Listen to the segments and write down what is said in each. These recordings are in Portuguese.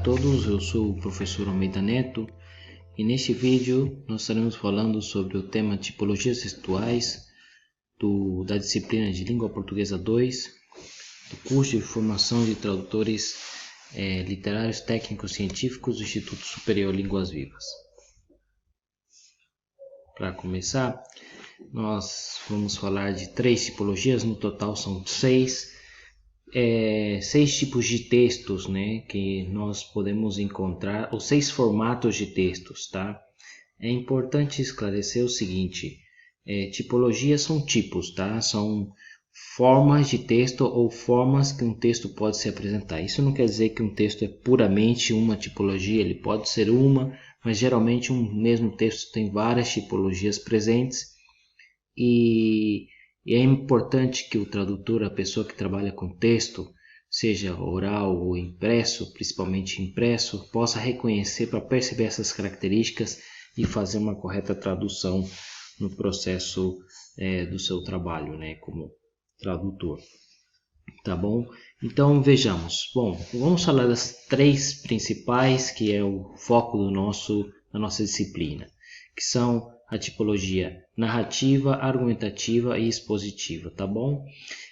todos, eu sou o professor Almeida Neto e neste vídeo nós estaremos falando sobre o tema Tipologias Textuais da disciplina de Língua Portuguesa 2 do curso de Formação de Tradutores Literários Técnicos Científicos do Instituto Superior Línguas Vivas. Para começar, nós vamos falar de 3 tipologias, no total são 6 tipos de textos, né, que nós podemos encontrar, ou 6 formatos de textos, tá? É importante esclarecer o seguinte, tipologias são tipos, tá? São formas de texto ou formas que um texto pode se apresentar. Isso não quer dizer que um texto é puramente uma tipologia, ele pode ser uma, mas geralmente um mesmo texto tem várias tipologias presentes e é importante que o tradutor, a pessoa que trabalha com texto, seja oral ou impresso, principalmente impresso, possa reconhecer para perceber essas características e fazer uma correta tradução no processo do seu trabalho, né, como tradutor. Tá bom? Então vejamos. Bom, vamos falar das 3 principais, que é o foco da nossa disciplina, que são a tipologia narrativa, argumentativa e expositiva, tá bom?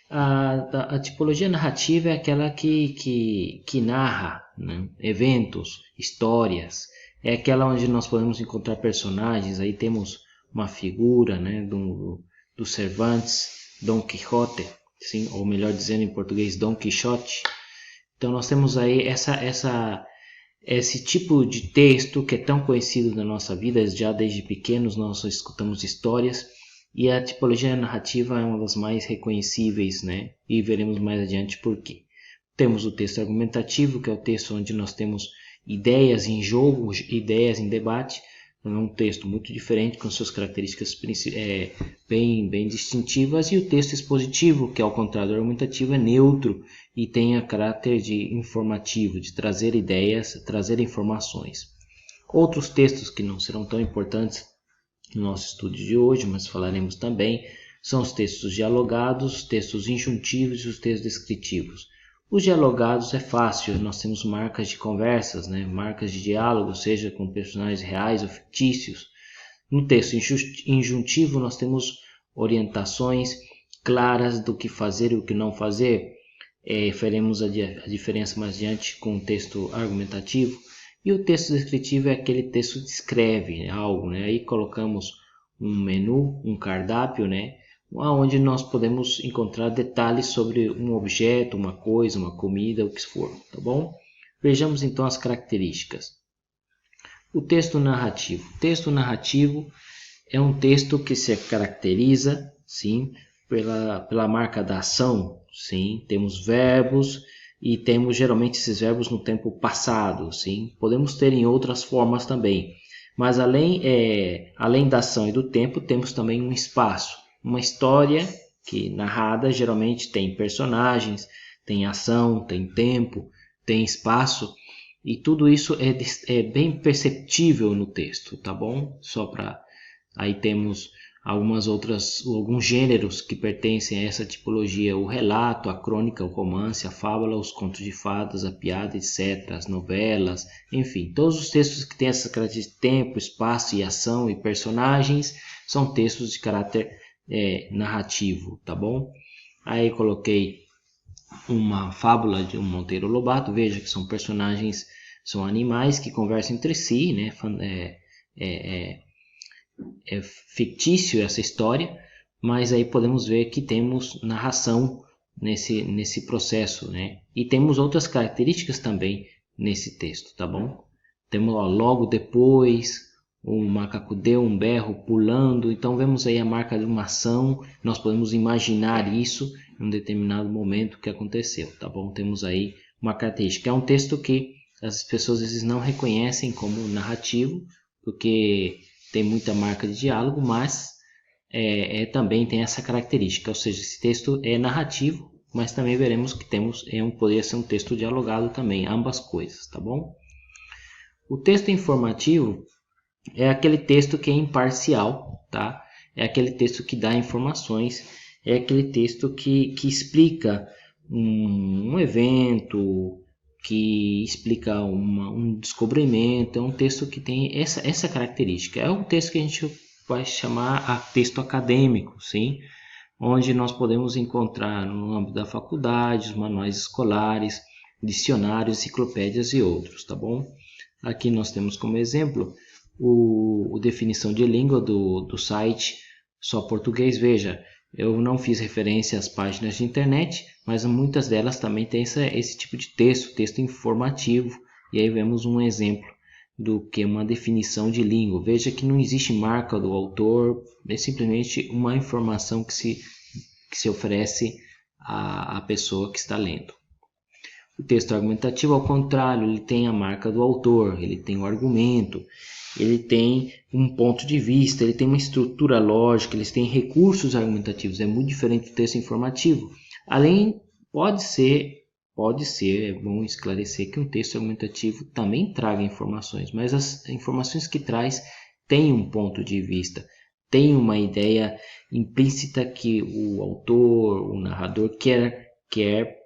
A tipologia narrativa é aquela que narra, né, eventos, histórias, é aquela onde nós podemos encontrar personagens. Aí temos uma figura, né, do Cervantes, Dom Quixote, sim, ou melhor dizendo em português, Dom Quixote. Então nós temos aí esse tipo de texto que é tão conhecido na nossa vida, já desde pequenos nós escutamos histórias, e a tipologia narrativa é uma das mais reconhecíveis, né? E veremos mais adiante por quê. Temos o texto argumentativo, que é o texto onde nós temos ideias em jogo, ideias em debate. É um texto muito diferente, com suas características bem distintivas. E o texto expositivo, que ao contrário do argumentativo é neutro e tem a caráter de informativo, de trazer ideias, trazer informações. Outros textos que não serão tão importantes no nosso estudo de hoje, mas falaremos também, são os textos dialogados, os textos injuntivos e os textos descritivos. Os dialogados é fácil, nós temos marcas de conversas, né? Marcas de diálogo, seja com personagens reais ou fictícios. No texto injuntivo nós temos orientações claras do que fazer e o que não fazer. Faremos a diferença mais adiante com o texto argumentativo. E o texto descritivo é aquele texto que descreve algo, né? Aí colocamos um menu, um cardápio, né, onde nós podemos encontrar detalhes sobre um objeto, uma coisa, uma comida, o que for, tá bom? Vejamos então as características. O texto narrativo. O texto narrativo é um texto que se caracteriza, sim, pela marca da ação, sim, temos verbos e temos geralmente esses verbos no tempo passado, sim, podemos ter em outras formas também, mas além da ação e do tempo, temos também um espaço, uma história que narrada geralmente tem personagens, tem ação, tem tempo, tem espaço, e tudo isso é bem perceptível no texto, tá bom? Aí temos alguns gêneros que pertencem a essa tipologia: o relato, a crônica, o romance, a fábula, os contos de fadas, a piada, etc., as novelas, enfim, todos os textos que têm essa característica de tempo, espaço e ação e personagens são textos de caráter narrativo, tá bom? Aí coloquei uma fábula de um Monteiro Lobato. Veja que são personagens, são animais que conversam entre si, né? É fictício essa história, mas aí podemos ver que temos narração nesse processo, né? E temos outras características também nesse texto, tá bom? Temos logo depois, o macaco deu um berro pulando, então vemos aí a marca de uma ação, nós podemos imaginar isso em um determinado momento que aconteceu, tá bom? Temos aí uma característica. É um texto que as pessoas às vezes não reconhecem como narrativo, porque tem muita marca de diálogo, mas também tem essa característica, ou seja, esse texto é narrativo, mas também veremos que poderia ser um texto dialogado também, ambas coisas, tá bom? O texto informativo é aquele texto que é imparcial, tá? É aquele texto que dá informações, é aquele texto que explica um evento, que explica um descobrimento, é um texto que tem essa característica. É um texto que a gente vai chamar a texto acadêmico, sim? Onde nós podemos encontrar no âmbito da faculdade, os manuais escolares, dicionários, enciclopédias e outros, tá bom? Aqui nós temos como exemplo o definição de língua do site Só Português. Veja, eu não fiz referência às páginas de internet, mas muitas delas também têm esse tipo de texto informativo. E aí vemos um exemplo do que é uma definição de língua. Veja que não existe marca do autor, é simplesmente uma informação que se oferece à pessoa que está lendo. O texto argumentativo, ao contrário, ele tem a marca do autor, ele tem o argumento, ele tem um ponto de vista, ele tem uma estrutura lógica, eles têm recursos argumentativos, é muito diferente do texto informativo. Além, pode ser, é bom esclarecer que um texto argumentativo também traga informações, mas as informações que traz têm um ponto de vista, tem uma ideia implícita que o autor, o narrador quer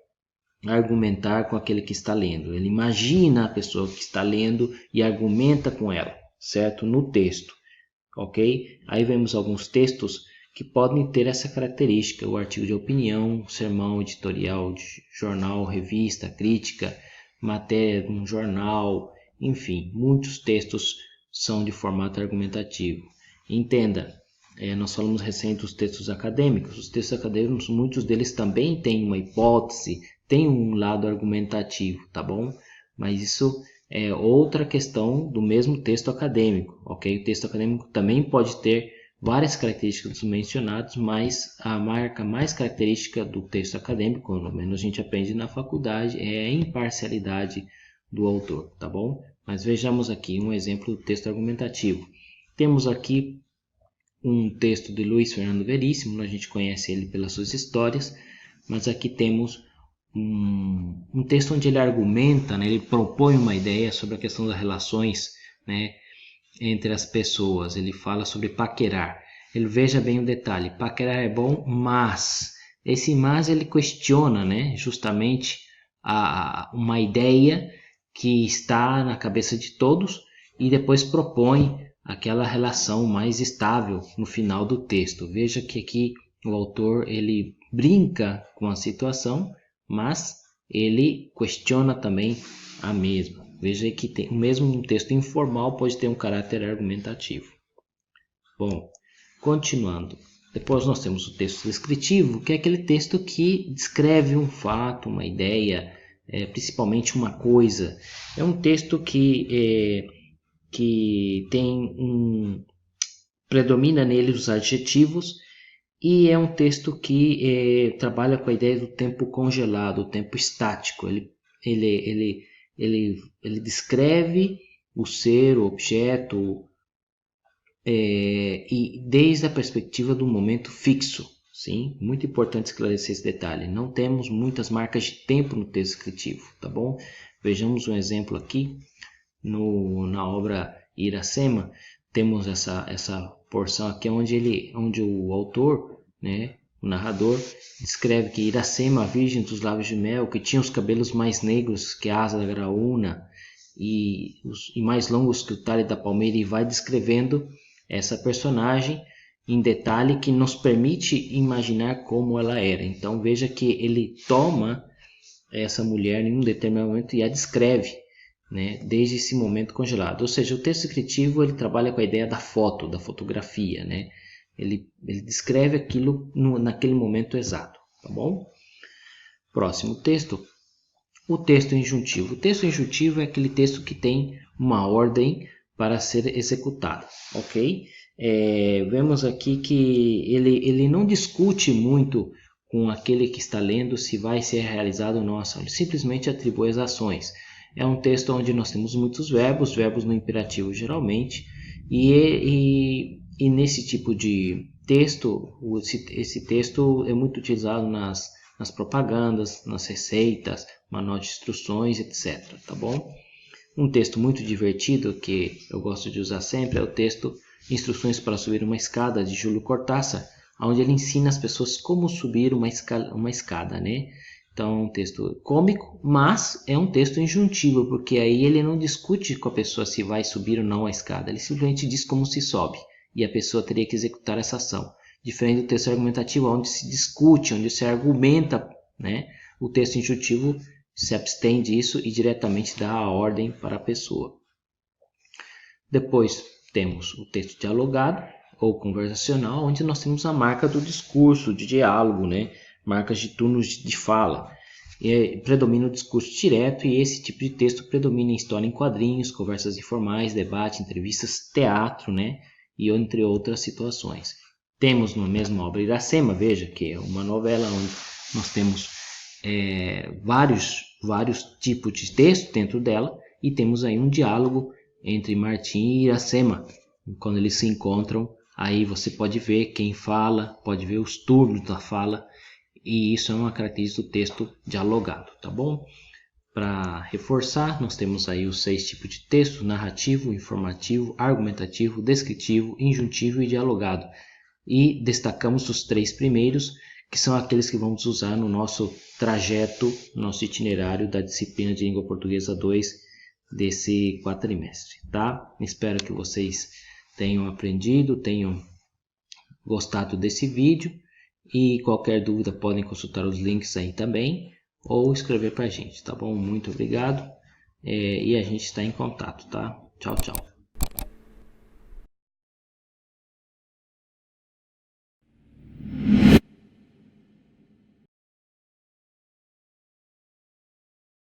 argumentar com aquele que está lendo. Ele imagina a pessoa que está lendo e argumenta com ela, certo? No texto, ok? Aí vemos alguns textos que podem ter essa característica: o artigo de opinião, sermão, editorial, de jornal, revista, crítica, matéria de um jornal, enfim, muitos textos são de formato argumentativo. Entenda, nós falamos recente dos textos acadêmicos. Os textos acadêmicos, muitos deles também têm uma hipótese, tem um lado argumentativo, tá bom? Mas isso é outra questão do mesmo texto acadêmico, ok? O texto acadêmico também pode ter várias características mencionadas, mas a marca mais característica do texto acadêmico, pelo menos a gente aprende na faculdade, é a imparcialidade do autor, tá bom? Mas vejamos aqui um exemplo do texto argumentativo. Temos aqui um texto de Luiz Fernando Veríssimo, a gente conhece ele pelas suas histórias, mas aqui temos um texto onde ele argumenta, né, ele propõe uma ideia sobre a questão das relações, né, entre as pessoas. Ele fala sobre paquerar. Ele, veja bem o detalhe: paquerar é bom, mas esse mas ele questiona, né, justamente uma ideia que está na cabeça de todos e depois propõe aquela relação mais estável no final do texto. Veja que aqui o autor ele brinca com a situação, mas ele questiona também a mesma. Veja que mesmo um texto informal pode ter um caráter argumentativo. Bom, continuando. Depois nós temos o texto descritivo, que é aquele texto que descreve um fato, uma ideia, principalmente uma coisa. É um texto que tem predomina nele os adjetivos, e é um texto que trabalha com a ideia do tempo congelado, o tempo estático. Ele descreve o ser, o objeto, e desde a perspectiva do momento fixo. Sim? Muito importante esclarecer esse detalhe. Não temos muitas marcas de tempo no texto descritivo, tá bom? Vejamos um exemplo aqui. Na obra Iracema, temos essa porção aqui onde o autor, né, o narrador, descreve que Iracema, a virgem dos lábios de mel, que tinha os cabelos mais negros que a asa da graúna e mais longos que o talhe da palmeira, e vai descrevendo essa personagem em detalhe que nos permite imaginar como ela era. Então veja que ele toma essa mulher em um determinado momento e a descreve, né, desde esse momento congelado. Ou seja, o texto descritivo ele trabalha com a ideia da foto, da fotografia, né? Ele descreve aquilo naquele momento exato, tá bom? Próximo texto, o texto injuntivo. O texto injuntivo é aquele texto que tem uma ordem para ser executada, ok? Vemos aqui que ele não discute muito com aquele que está lendo se vai ser realizado ou não, ele simplesmente atribui as ações. É um texto onde nós temos muitos verbos no imperativo geralmente, e nesse tipo de texto, esse texto é muito utilizado nas propagandas, nas receitas, manual de instruções, etc. Tá bom? Um texto muito divertido que eu gosto de usar sempre é o texto Instruções para Subir uma Escada, de Júlio Cortázar, onde ele ensina as pessoas como subir uma escada, né? Então é um texto cômico, mas é um texto injuntivo, porque aí ele não discute com a pessoa se vai subir ou não a escada, ele simplesmente diz como se sobe, e a pessoa teria que executar essa ação. Diferente do texto argumentativo, onde se discute, onde se argumenta, né? O texto injuntivo se abstém disso e diretamente dá a ordem para a pessoa. Depois temos o texto dialogado ou conversacional, onde nós temos a marca do discurso, de diálogo, né? Marcas de turnos de fala. Predomina o discurso direto, e esse tipo de texto predomina em história em quadrinhos, conversas informais, debate, entrevistas, teatro, né? E entre outras situações. Temos na mesma obra Iracema, veja que é uma novela onde nós temos vários tipos de texto dentro dela, e temos aí um diálogo entre Martim e Iracema. Quando eles se encontram, aí você pode ver quem fala, pode ver os turnos da fala, e isso é uma característica do texto dialogado, tá bom? Para reforçar, nós temos aí os 6 tipos de texto: narrativo, informativo, argumentativo, descritivo, injuntivo e dialogado. E destacamos os 3 primeiros, que são aqueles que vamos usar no nosso trajeto, nosso itinerário da disciplina de Língua Portuguesa 2 desse quadrimestre, tá? Espero que vocês tenham aprendido, tenham gostado desse vídeo, e qualquer dúvida podem consultar os links aí também, ou escrever para a gente, tá bom? Muito obrigado, e a gente está em contato, tá? Tchau, tchau.